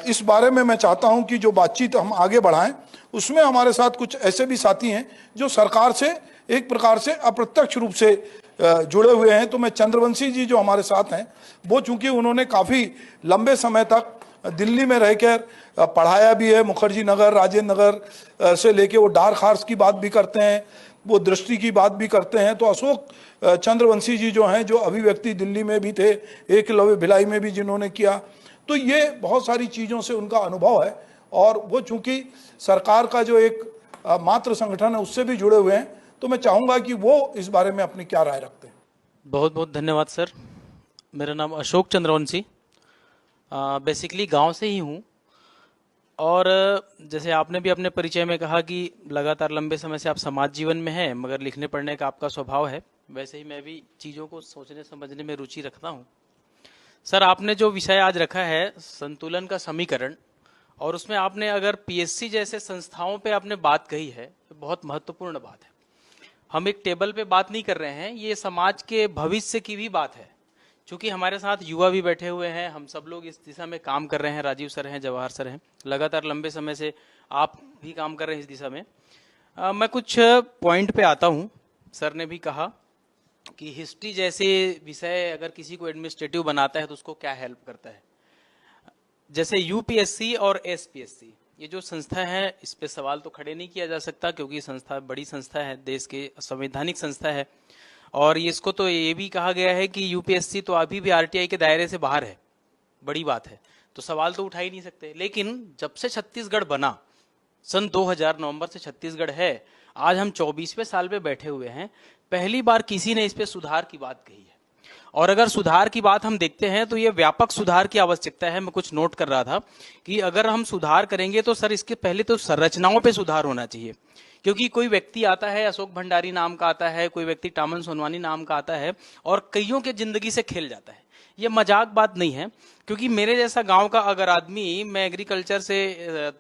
इस बारे में मैं चाहता हूं कि जो बातचीत हम आगे बढ़ाएं, उसमें हमारे साथ कुछ ऐसे भी साथी हैं जो सरकार से एक प्रकार से अप्रत्यक्ष रूप से जुड़े हुए हैं। तो मैं चंद्रवंशी जी जो हमारे साथ हैं, वो चूंकि उन्होंने काफ़ी लंबे समय तक दिल्ली में रहकर पढ़ाया भी है, मुखर्जी नगर, राजेंद्र नगर से लेके वो डार्क हॉर्स की बात भी करते हैं, वो दृष्टि की बात भी करते हैं। तो अशोक चंद्रवंशी जी जो हैं, जो अभिव्यक्ति दिल्ली में भी थे, एकलव्य भिलाई में भी जिन्होंने किया, तो ये बहुत सारी चीज़ों से उनका अनुभव है। और वो चूंकि सरकार का जो एक मात्र संगठन है उससे भी जुड़े हुए हैं, तो मैं चाहूँगा कि वो इस बारे में अपनी क्या राय रखते हैं। बहुत बहुत धन्यवाद सर। मेरा नाम अशोक चंद्रवंशी, बेसिकली गांव से ही हूँ। और जैसे आपने भी अपने परिचय में कहा कि लगातार लंबे समय से आप समाज जीवन में हैं, मगर लिखने पढ़ने का आपका स्वभाव है, वैसे ही मैं भी चीज़ों को सोचने समझने में रुचि रखता हूँ। सर, आपने जो विषय आज रखा है संतुलन का समीकरण, और उसमें आपने अगर पीएससी जैसे संस्थाओं पे आपने बात कही है, तो बहुत महत्वपूर्ण बात है। हम एक टेबल पे बात नहीं कर रहे हैं, ये समाज के भविष्य की भी बात है। चूंकि हमारे साथ युवा भी बैठे हुए हैं, हम सब लोग इस दिशा में काम कर रहे हैं, राजीव सर हैं, जवाहर सर हैं, लगातार लंबे समय से आप भी काम कर रहे हैं इस दिशा में। मैं कुछ पॉइंट पे आता हूँ। सर ने भी कहा कि हिस्ट्री जैसे विषय अगर किसी को एडमिनिस्ट्रेटिव बनाता है तो उसको क्या हेल्प करता है। जैसे यूपीएससी और एसपीएससी, ये जो संस्था है, इस पे सवाल तो खड़े नहीं किया जा सकता, क्योंकि संस्था बड़ी संस्था है, देश के संवैधानिक संस्था है। और इसको तो ये भी कहा गया है कि यूपीएससी तो अभी भी आरटीआई के दायरे से बाहर है, बड़ी बात है, तो सवाल तो उठा ही नहीं सकते। लेकिन जब से छत्तीसगढ़ बना, सन 2000 नवंबर से छत्तीसगढ़ है, आज हम 24वें साल पे बैठे हुए हैं, पहली बार किसी ने इस पे सुधार की बात कही है। और अगर सुधार की बात हम देखते हैं तो ये व्यापक सुधार की आवश्यकता है। मैं कुछ नोट कर रहा था कि अगर हम सुधार करेंगे तो सर इसके पहले तो संरचनाओं पे सुधार होना चाहिए। क्योंकि कोई व्यक्ति आता है, अशोक भंडारी नाम का आता है, कोई व्यक्ति टामन सोनवानी नाम का आता है, और कईयों के जिंदगी से खेल जाता है। ये मजाक बात नहीं है, क्योंकि मेरे जैसा गांव का अगर आदमी, मैं एग्रीकल्चर से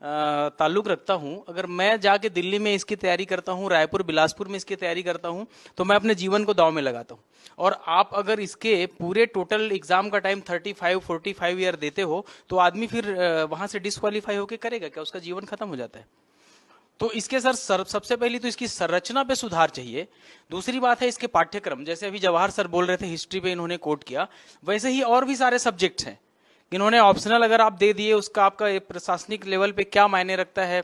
ताल्लुक रखता हूं, अगर मैं जाके दिल्ली में इसकी तैयारी करता हूं, रायपुर बिलासपुर में इसकी तैयारी करता हूं, तो मैं अपने जीवन को दांव में लगाता हूं। और आप अगर इसके पूरे टोटल एग्जाम का टाइम 35-45 ईयर देते हो, तो आदमी फिर वहां से डिस्क्वालीफाई होकर करेगा क्या? उसका जीवन खत्म हो जाता है। तो इसके सर सबसे पहले तो इसकी संरचना पे सुधार चाहिए। दूसरी बात है इसके पाठ्यक्रम। जैसे अभी जवाहर सर बोल रहे थे, हिस्ट्री पे इन्होंने कोट किया, वैसे ही और भी सारे सब्जेक्ट्स हैं इन्होंने ऑप्शनल अगर आप दे दिए, उसका आपका प्रशासनिक लेवल पे क्या मायने रखता है,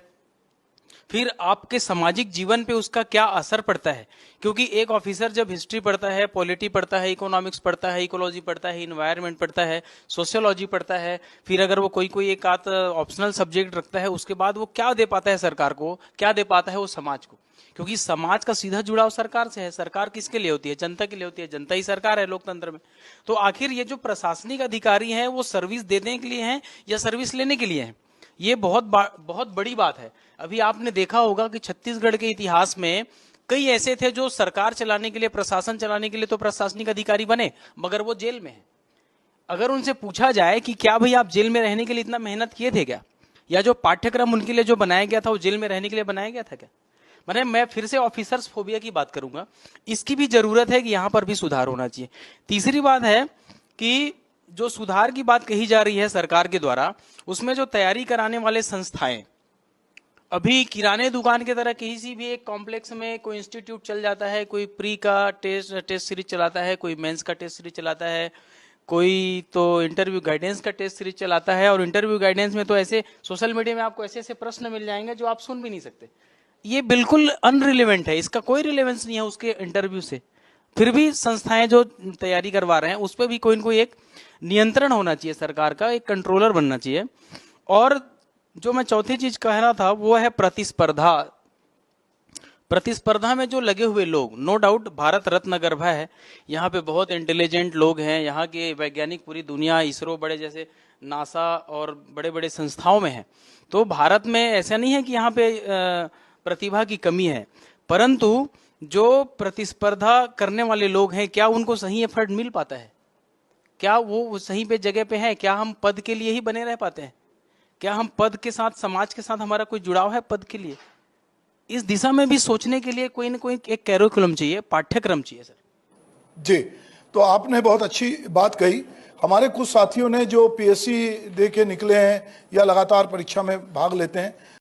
फिर आपके सामाजिक जीवन पे उसका क्या असर पड़ता है। क्योंकि एक ऑफिसर जब हिस्ट्री पढ़ता है, पॉलिटी पढ़ता है, इकोनॉमिक्स पढ़ता है, इकोलॉजी पढ़ता है, इन्वायरमेंट पढ़ता है, सोशियोलॉजी पढ़ता है, फिर अगर वो कोई एक आध ऑप्शनल सब्जेक्ट रखता है, उसके बाद वो क्या दे पाता है सरकार को, क्या दे पाता है वो समाज को। क्योंकि समाज का सीधा जुड़ाव सरकार से है। सरकार किसके लिए होती है? जनता के लिए होती है। जनता ही सरकार है लोकतंत्र में। तो आखिर ये जो प्रशासनिक अधिकारी हैं, वो सर्विस देने के लिए हैं या सर्विस लेने के लिए हैं? ये बहुत बड़ी बात है। अभी आपने देखा होगा कि छत्तीसगढ़ के इतिहास में कई ऐसे थे जो सरकार चलाने के लिए, प्रशासन चलाने के लिए तो प्रशासनिक अधिकारी बने, मगर वो जेल में है। अगर उनसे पूछा जाए कि क्या भाई आप जेल में रहने के लिए इतना मेहनत किए थे क्या, या जो पाठ्यक्रम उनके लिए जो बनाया गया था वो जेल में रहने के लिए बनाया गया था क्या? मैं फिर से ऑफिसर्स फोबिया की बात करूंगा, इसकी भी जरूरत है कि यहां पर भी सुधार होना चाहिए। तीसरी बात है कि जो सुधार की बात कही जा रही है सरकार के द्वारा, उसमें जो तैयारी कराने वाले संस्थाएं, अभी किराने दुकान की तरह किसी भी एक कॉम्प्लेक्स में कोई इंस्टीट्यूट चल जाता है, कोई प्री का टेस्ट सीरीज चलाता है, कोई मेंस का टेस्ट सीरीज चलाता है, कोई तो इंटरव्यू गाइडेंस का टेस्ट सीरीज चलाता है। और इंटरव्यू गाइडेंस में तो ऐसे सोशल मीडिया में आपको ऐसे ऐसे प्रश्न मिल जाएंगे जो आप सुन भी नहीं सकते। ये बिल्कुल अनरिलेवेंट है, इसका कोई रिलेवेंस नहीं है उसके इंटरव्यू से। फिर भी संस्थाएं जो तैयारी करवा रहे हैं उस पर भी कोई न कोई एक नियंत्रण होना चाहिए, सरकार का एक कंट्रोलर बनना चाहिए। और जो मैं चौथी चीज कह रहा था वो है प्रतिस्पर्धा। प्रतिस्पर्धा में जो लगे हुए लोग, नो डाउट भारत रत्न गर्भा है, यहाँ पे बहुत इंटेलिजेंट लोग हैं, यहाँ के वैज्ञानिक पूरी दुनिया, इसरो बड़े जैसे नासा और बड़े बड़े संस्थाओं में है। तो भारत में ऐसा नहीं है कि यहाँ पे प्रतिभा की कमी है, परंतु जो प्रतिस्पर्धा करने वाले लोग हैं, क्या उनको सही एफर्ट मिल पाता है? क्या वो सही पे जगह पे है? क्या हम पद के लिए ही बने रह पाते हैं? क्या हम पद के साथ, समाज के साथ हमारा कोई जुड़ाव है पद के लिए? इस दिशा में भी सोचने के लिए कोई ना कोई एक कैरिकुलम चाहिए, पाठ्यक्रम चाहिए सर। जी, तो आपने बहुत अच्छी बात कही। हमारे कुछ साथियों ने जो पीएससी दे के निकले हैं या लगातार परीक्षा में भाग लेते हैं,